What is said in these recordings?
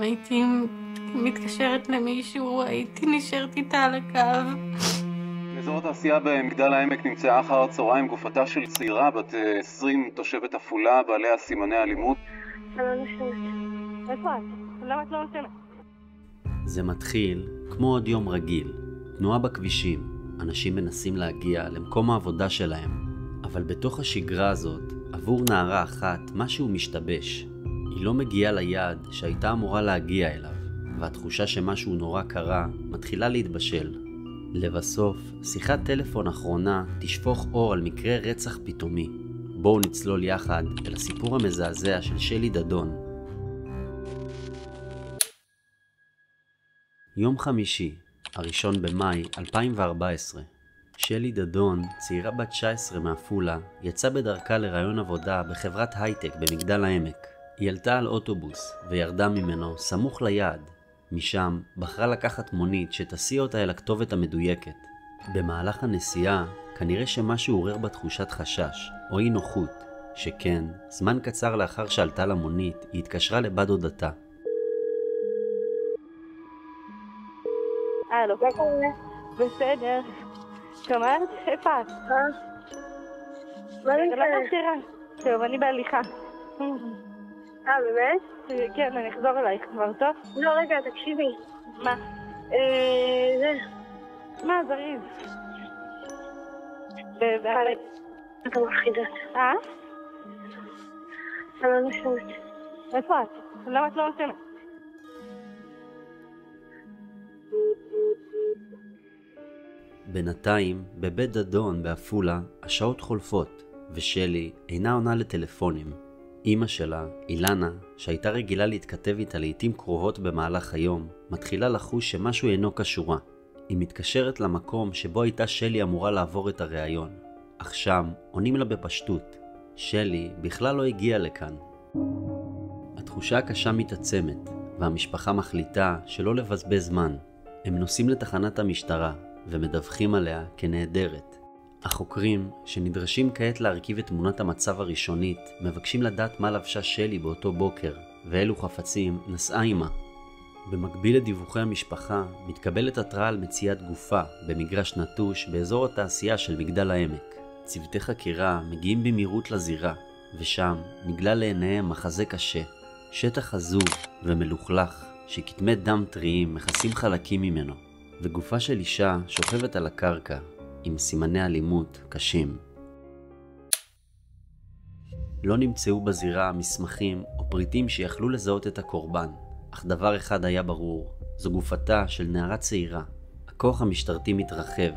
הייתי מתקשרת למישהו, הייתי נשארת איתה על הקו. באזור התעשייה במגדל העמק נמצאה אחר הצהריים גופתה של צעירה בת 20 תושבת עפולה בעליה סימני אלימות. אני לא נושמת. איפה את? למה את לא נושמת? זה מתחיל כמו עוד יום רגיל, תנועה בכבישים, אנשים מנסים להגיע למקום העבודה שלהם, אבל בתוך השגרה הזאת, עבור נערה אחת משהו משתבש. היא לא מגיעה ליעד שהייתה אמורה להגיע אליו, והתחושה שמשהו נורא קרה מתחילה להתבשל. לבסוף, שיחת טלפון אחרונה תשפוך אור על מקרה רצח פתאומי. בואו נצלול יחד אל הסיפור המזעזע של שלי דדון. יום חמישי, 1 במאי 2014. שלי דדון, צעירה בת 19 מעפולה, יצאה בדרכה לראיון עבודה בחברת הייטק במגדל העמק. היא עלתה על אוטובוס וירדה ממנו סמוך ליעד. משם בחרה לקחת מונית שתסיע אותה אל הכתובת המדויקת. במהלך הנסיעה, כנראה שמשהו עורר בתחושת חשש או אי נוחות, שכן, זמן קצר לאחר שעלתה למונית, היא התקשרה לבת דודתה. הלו, מה קורה? בסדר. שומעת? איפה את? מה זה נקרא? לא חסרה. טוב, אני בהליכה. באמת? כן, אני אחזור אלייך כבר, טוב? לא, רגע, תקשיבי. מה? זה... מה, זריז? אתה מפחידה. אני לא נושמת. איפה את? למה את לא נושמת? בינתיים, בבית דדון בעפולה, השעות חולפות, ושלי אינה עונה לטלפונים. אמא שלה, אילנה, שהייתה רגילה להתכתב איתה לעתים קרובות במהלך היום, מתחילה לחוש שמשהו אינו קשורה. היא מתקשרת למקום שבו הייתה שלי אמורה לעבור את הראיון. אך שם עונים לה בפשטות. שלי בכלל לא הגיעה לכאן. התחושה הקשה מתעצמת, והמשפחה מחליטה שלא לבזבז זמן. הם נוסעים לתחנת המשטרה ומדווחים עליה כנעדרת. החוקרים, שנדרשים כעת להרכיב את תמונת המצב הראשונית, מבקשים לדעת מה לבשה שלי באותו בוקר, ואילו חפצים נשאה עימה. במקביל לדיווחי המשפחה, מתקבלת התראה על מציאת גופה במגרש נטוש באזור התעשייה של מגדל העמק. צוותי חקירה מגיעים במהירות לזירה, ושם נגלה לעיניהם מחזה קשה. שטח עזוב ומלוכלך, שכתמי דם טריים מכסים חלקים ממנו, וגופה של אישה שוכבת על הקרקע, עם סימני אלימות קשים. לא נמצאו בזירה מסמכים או פריטים שיכלו לזהות את הקורבן, אך דבר אחד היה ברור, זו גופתה של נערה צעירה. הכוח המשטרתי מתרחב,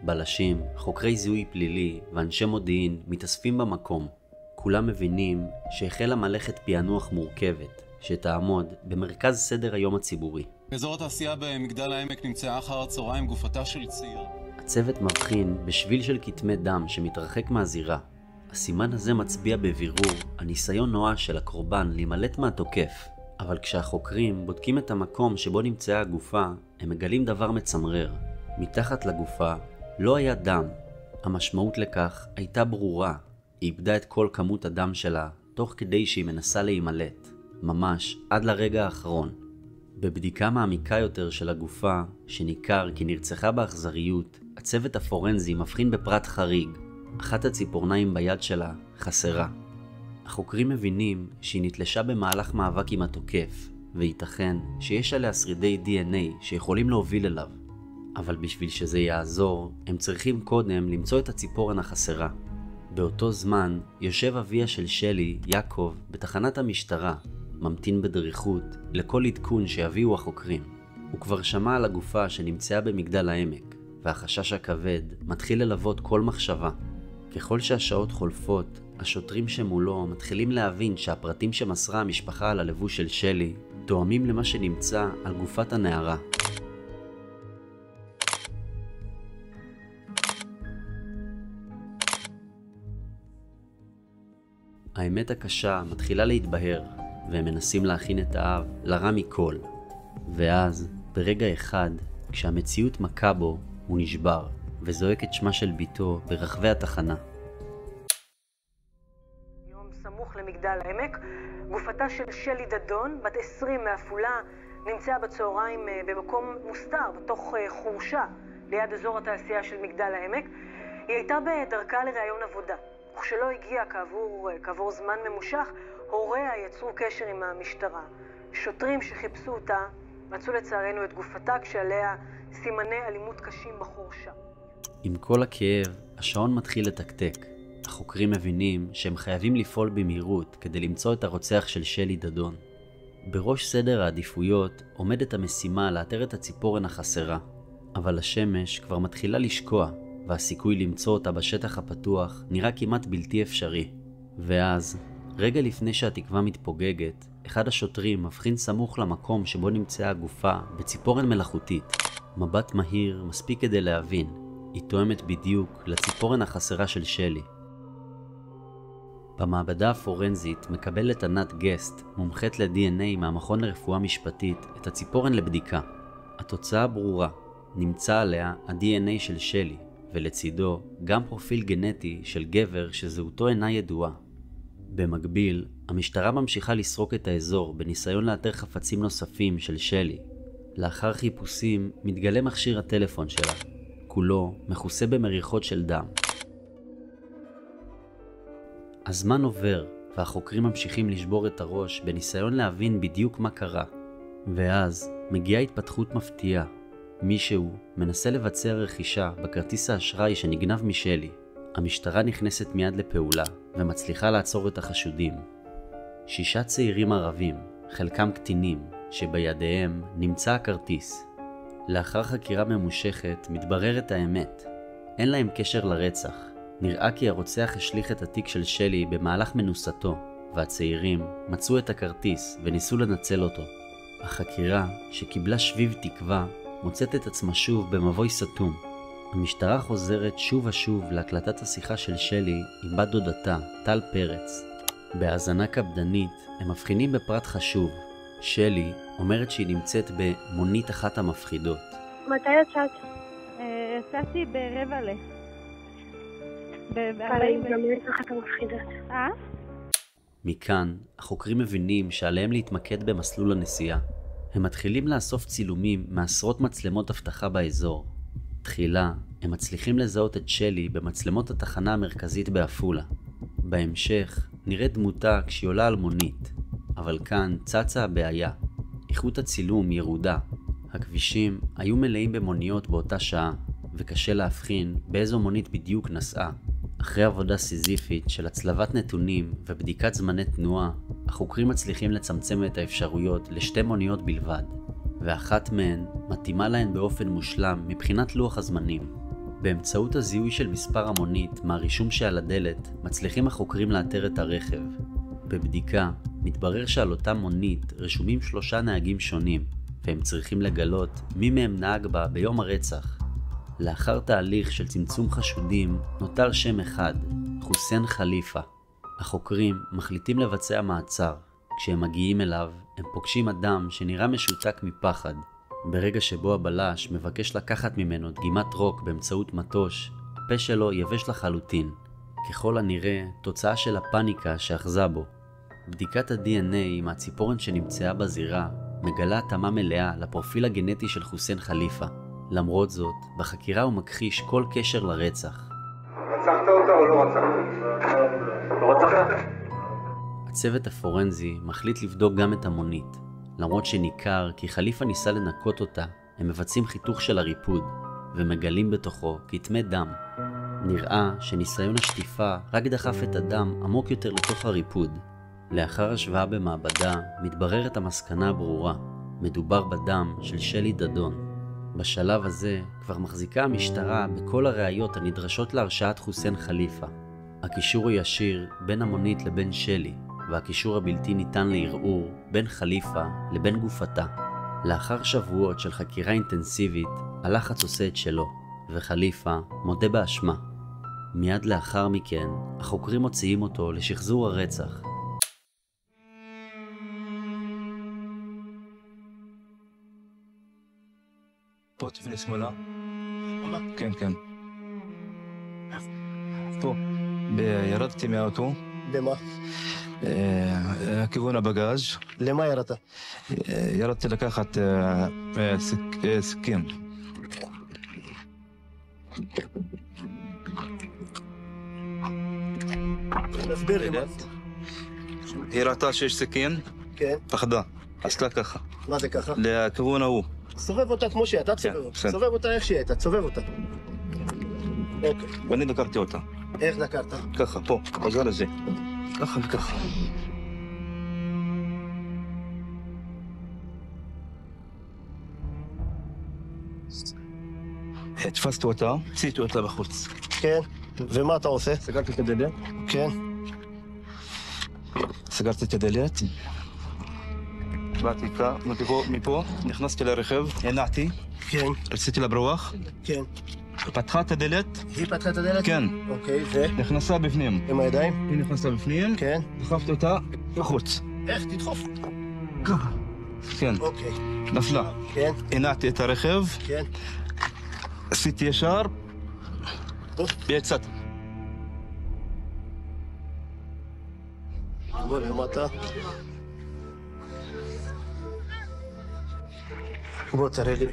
בלשים, חוקרי זיהוי פלילי ואנשי מודיעין מתאספים במקום. כולם מבינים שהחלה מלאכת פענוח מורכבת, שתעמוד במרכז סדר היום הציבורי. באזור התעשייה במגדל העמק נמצאה אחר הצהריים גופתה של צעירה. הצוות מבחין בשביל של כתמי דם שמתרחק מהזירה. הסימן הזה מצביע בבירור הניסיון נואש של הקורבן להימלט מהתוקף. אבל כשהחוקרים בודקים את המקום שבו נמצאה הגופה, הם מגלים דבר מצמרר. מתחת לגופה לא היה דם. המשמעות לכך הייתה ברורה. היא איבדה את כל כמות הדם שלה, תוך כדי שהיא מנסה להימלט. ממש עד לרגע האחרון. בבדיקה מעמיקה יותר של הגופה, שניכר כי נרצחה באכזריות, הצוות הפורנזי מבחין בפרט חריג. אחת הציפורניים ביד שלה חסרה. החוקרים מבינים שהיא נתלשה במהלך מאבק עם התוקף, וייתכן שיש עליה שרידי DNA שיכולים להוביל אליו. אבל בשביל שזה יעזור, הם צריכים קודם למצוא את הציפורן החסרה. באותו זמן, יושב אביה של שלי, יעקב, בתחנת המשטרה, ממתין בדריכות לכל עדכון שיביאו החוקרים. הוא כבר שמע על הגופה שנמצאה במגדל העמק, והחשש הכבד מתחיל ללוות כל מחשבה. ככל שהשעות חולפות, השוטרים שמולו מתחילים להבין שהפרטים שמסרה המשפחה על הלבוש של שלי תואמים למה שנמצא על גופת הנערה. האמת הקשה מתחילה להתבהר, והם מנסים להכין את האב לרע מכל. ואז, ברגע אחד, כשהמציאות מכה בו, הוא נשבר, וזועק את שמה של ביתו ברחבי התחנה. יום סמוך מגדל העמק. גופתה של שלי דדון, בת 20 מעפולה, נמצאה בצהריים במקום מוסתר, בתוך חורשה, ליד אזור התעשייה של מגדל העמק. היא הייתה בדרכה לראיון עבודה. וכשלא הגיעה כעבור זמן ממושך, הוריה יצרו קשר עם המשטרה. שוטרים שחיפשו אותה מצאו לצערנו את גופתה כשעליה סימני אלימות קשים בחורשה. עם כל הכאב, השעון מתחיל לתקתק. החוקרים מבינים שהם חייבים לפעול במהירות כדי למצוא את הרוצח של שלי דדון. בראש סדר העדיפויות עומדת המשימה לאתר את הציפורן החסרה, אבל השמש כבר מתחילה לשקוע, והסיכוי למצוא אותה בשטח הפתוח נראה כמעט בלתי אפשרי. ואז, רגע לפני שהתקווה מתפוגגת, אחד השוטרים מבחין סמוך למקום שבו נמצאה הגופה בציפורן מלאכותית. מבט מהיר מספיק כדי להבין, היא תואמת בדיוק לציפורן החסרה של שלי. במעבדה הפורנזית מקבלת ענת גסט, מומחית ל-DNA מהמכון לרפואה משפטית, את הציפורן לבדיקה. התוצאה ברורה, נמצא עליה ה-DNA של שלי, ולצידו גם פרופיל גנטי של גבר שזהותו אינה ידועה. במקביל, המשטרה ממשיכה לסרוק את האזור בניסיון לאתר חפצים נוספים של שלי. לאחר חיפושים מתגלה מכשיר הטלפון שלה, כולו מכוסה במריחות של דם. הזמן עובר, והחוקרים ממשיכים לשבור את הראש בניסיון להבין בדיוק מה קרה. ואז מגיעה התפתחות מפתיעה. מישהו מנסה לבצע רכישה בכרטיס האשראי שנגנב משלי. המשטרה נכנסת מיד לפעולה ומצליחה לעצור את החשודים. 6 צעירים ערבים, חלקם קטינים, שבידיהם נמצא הכרטיס. לאחר חקירה ממושכת מתבררת האמת. אין להם קשר לרצח. נראה כי הרוצח השליך את התיק של שלי במהלך מנוסתו, והצעירים מצאו את הכרטיס וניסו לנצל אותו. החקירה, שקיבלה שביב תקווה, מוצאת את עצמה שוב במבוי סתום. המשטרה חוזרת שוב ושוב להקלטת השיחה של שלי עם בת דודתה, טל פרץ. בהאזנה קפדנית הם מבחינים בפרט חשוב. שלי אומרת שהיא נמצאת במונית אחת המפחידות. מתי יצאת? יצאתי ב-15:45. גם יש אחת המפחידות. מכאן, החוקרים מבינים שעליהם להתמקד במסלול הנסיעה. הם מתחילים לאסוף צילומים מעשרות מצלמות אבטחה באזור. תחילה, הם מצליחים לזהות את שלי במצלמות התחנה המרכזית בעפולה. בהמשך, נראית דמותה כשהיא עולה על מונית. אבל כאן צצה הבעיה. איכות הצילום ירודה. הכבישים היו מלאים במוניות באותה שעה, וקשה להבחין באיזו מונית בדיוק נסעה. אחרי עבודה סיזיפית של הצלבת נתונים ובדיקת זמני תנועה, החוקרים מצליחים לצמצם את האפשרויות ל2 מוניות בלבד, ואחת מהן מתאימה להן באופן מושלם מבחינת לוח הזמנים. באמצעות הזיהוי של מספר המונית מהרישום שעל הדלת, מצליחים החוקרים לאתר את הרכב. בבדיקה, מתברר שעל אותה מונית רשומים 3 נהגים שונים, והם צריכים לגלות מי מהם נהג בה ביום הרצח. לאחר תהליך של צמצום חשודים, נותר שם אחד, חוסיין חליפה. החוקרים מחליטים לבצע מעצר. כשהם מגיעים אליו, הם פוגשים אדם שנראה משותק מפחד. ברגע שבו הבלש מבקש לקחת ממנו דגימת רוק באמצעות מטוש, הפה שלו יבש לחלוטין. ככל הנראה, תוצאה של הפאניקה שאחזה בו. בדיקת ה-DNA מהציפורן שנמצאה בזירה מגלה התאמה מלאה לפרופיל הגנטי של חוסיין חליפה. למרות זאת, בחקירה הוא מכחיש כל קשר לרצח. רצחת אותה או לא רצחת? לא רצחת? הצוות הפורנזי מחליט לבדוק גם את המונית. למרות שניכר כי חליפה ניסה לנקות אותה, הם מבצעים חיתוך של הריפוד, ומגלים בתוכו כתמי דם. נראה שניסיון השטיפה רק דחף את הדם עמוק יותר לתוך הריפוד. לאחר השוואה במעבדה, מתבררת המסקנה הברורה. מדובר בדם של שלי דדון. בשלב הזה כבר מחזיקה המשטרה בכל הראיות הנדרשות להרשעת חוסיין חליפה. הקישור הוא ישיר בין המונית לבין שלי, והקישור הבלתי ניתן לערעור בין חליפה לבין גופתה. לאחר שבועות של חקירה אינטנסיבית, הלחץ עושה את שלו, וחליפה מודה באשמה. מיד לאחר מכן, החוקרים מוציאים אותו לשחזור הרצח. פה תפני שמאלה. כן, כן. פה. ירדתי מהאוטו. במה? כיוון הבגאז'. למה ירדת? ירדתי לקחת סכין. תסביר לי מה. היא ראתה שיש סכין, כן. פחדה, עשתה ככה. מה זה ככה? לכיוון ההוא. סובב אותה כמו שהיא, אתה תסובב אותה. סובב אותה איך שהיא הייתה, תסובב אותה. אוקיי. ואני דקרתי אותה. איך דקרת? ככה, פה, בגל הזה. ככה וככה. תפסתי אותה, הציתי אותה בחוץ. כן. ומה אתה עושה? סגרתי את הדלת. כן. סגרתי את הדלת. באתי איתה, מפה, נכנסתי לרכב, הנעתי. כן. רציתי לברוח. כן. פתחה את הדלת. היא פתחה את הדלת? כן. אוקיי, ו? נכנסה בפנים. עם הידיים? היא נכנסה בפנים. כן. דחפתי אותה בחוץ. איך? תדחוף. ככה. כן. אוקיי. נפלה. כן. הנעתי את הרכב. כן. עשיתי ישר. ויצאתי. בוא למטה. בוא תראה לי.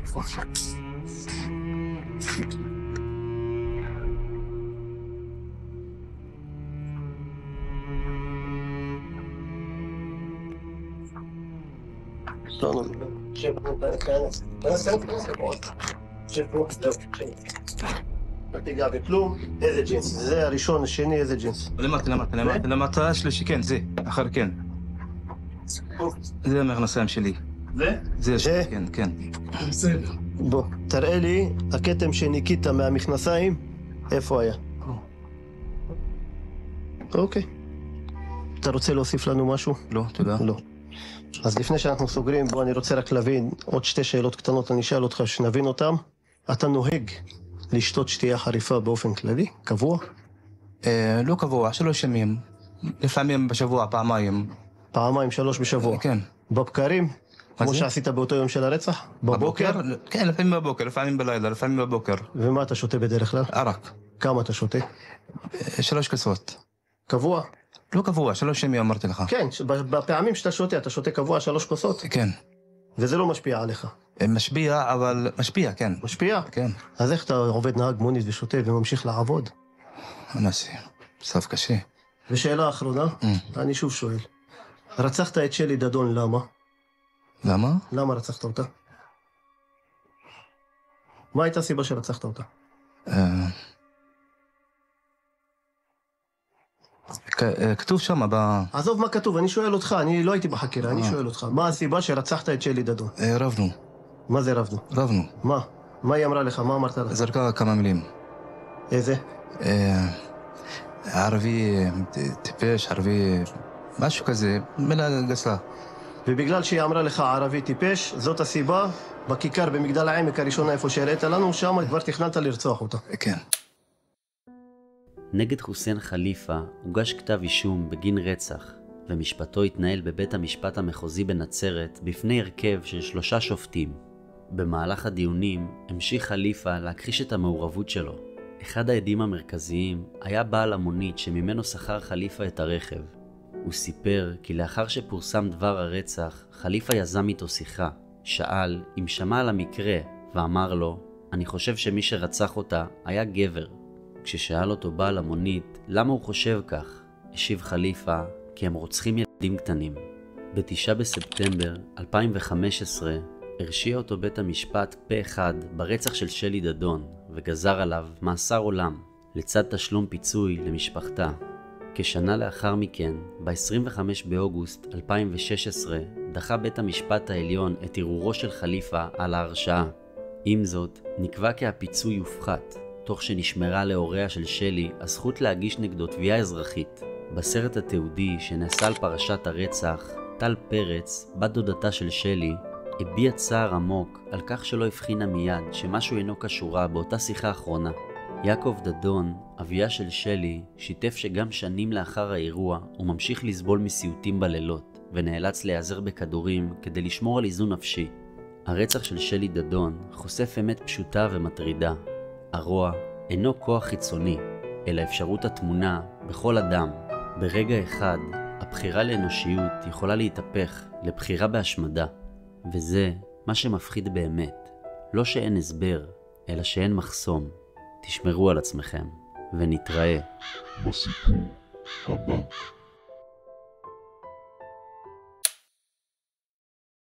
אל תיגע בכלום. איזה ג'ינס? זה הראשון, השני, איזה ג'ינס? למטה, השלישי, כן, זה, אחר כן. זה המכנסיים שלי. זה? זה? כן, כן. בסדר. בוא, תראה לי, הכתם שניקית מהמכנסיים, איפה היה? אוקיי. אתה רוצה להוסיף לנו משהו? לא, תודה. לא. אז לפני שאנחנו סוגרים, בוא, אני רוצה רק להבין עוד שתי שאלות קטנות, אני אשאל אותך שנבין אותם. אתה נוהג לשתות שתייה חריפה באופן כללי? קבוע? לא קבוע, 3 ימים. לפעמים בשבוע, פעמיים. פעמיים, 3 בשבוע? כן. בבקרים? כמו שעשית באותו יום של הרצח? בבוקר? כן, לפעמים בבוקר, לפעמים בלילה, לפעמים בבוקר. ומה אתה שותה בדרך כלל? ערק. כמה אתה שותה? 3 כוסות. קבוע? לא קבוע, 3 ימים אמרתי לך. כן, בפעמים שאתה שותה, אתה שותה קבוע 3 כוסות? כן. וזה לא משפיע עליך? משפיע, אבל משפיע, כן. משפיע? כן. אז איך אתה עובד נהג מונית ושותה וממשיך לעבוד? אנסי, סף קשה. ושאלה אחרונה, אני שוב שואל. רצחת את שלי דדון, למה? למה? למה רצחת אותה? מה הייתה הסיבה שרצחת אותה? כתוב שם עזוב מה כתוב, אני שואל אותך, אני לא הייתי בחקירה, אני שואל אותך. מה הסיבה שרצחת את שלי דדון? רבנו. מה זה רבנו? רבנו. מה? מה היא אמרה לך? מה אמרת לך? זרקה כמה מילים. איזה? ערבי טיפש, ערבי... משהו כזה, מילה גסה. ובגלל שהיא אמרה לך ערבי טיפש, זאת הסיבה, בכיכר במגדל העמק הראשונה איפה שהראית לנו, שם כבר תכננת לרצוח אותה. כן. נגד חוסיין חליפה הוגש כתב אישום בגין רצח, ומשפטו התנהל בבית המשפט המחוזי בנצרת בפני הרכב של 3 שופטים. במהלך הדיונים המשיך חליפה להכחיש את המעורבות שלו. אחד העדים המרכזיים היה בעל המונית שממנו שכר חליפה את הרכב. הוא סיפר כי לאחר שפורסם דבר הרצח, חליפה יזם איתו שיחה, שאל אם שמע על המקרה ואמר לו, אני חושב שמי שרצח אותה היה גבר. כששאל אותו בעל המונית למה הוא חושב כך, השיב חליפה כי הם רוצחים ילדים קטנים. ב9 בספטמבר 2015 הרשיע אותו בית המשפט פה אחד ברצח של שלי דדון וגזר עליו מאסר עולם לצד תשלום פיצוי למשפחתה. כשנה לאחר מכן, ב-25 באוגוסט 2016, דחה בית המשפט העליון את ערעורו של חליפה על ההרשעה. עם זאת, נקבע כי הפיצוי יופחת, תוך שנשמרה להוריה של שלי הזכות להגיש נגדו תביעה אזרחית. בסרט התיעודי שנעשה על פרשת הרצח, טל פרץ, בת דודתה של שלי, הביע צער עמוק על כך שלא הבחינה מיד שמשהו אינו קשורה באותה שיחה האחרונה. יעקב דדון, אביה של שלי, שיתף שגם שנים לאחר האירוע הוא ממשיך לסבול מסיוטים בלילות ונאלץ להיעזר בכדורים כדי לשמור על איזון נפשי. הרצח של שלי דדון חושף אמת פשוטה ומטרידה. הרוע אינו כוח חיצוני, אלא אפשרות התמונה בכל אדם. ברגע אחד, הבחירה לאנושיות יכולה להתהפך לבחירה בהשמדה, וזה מה שמפחיד באמת. לא שאין הסבר, אלא שאין מחסום. תשמרו על עצמכם, ונתראה בסיפור הבא.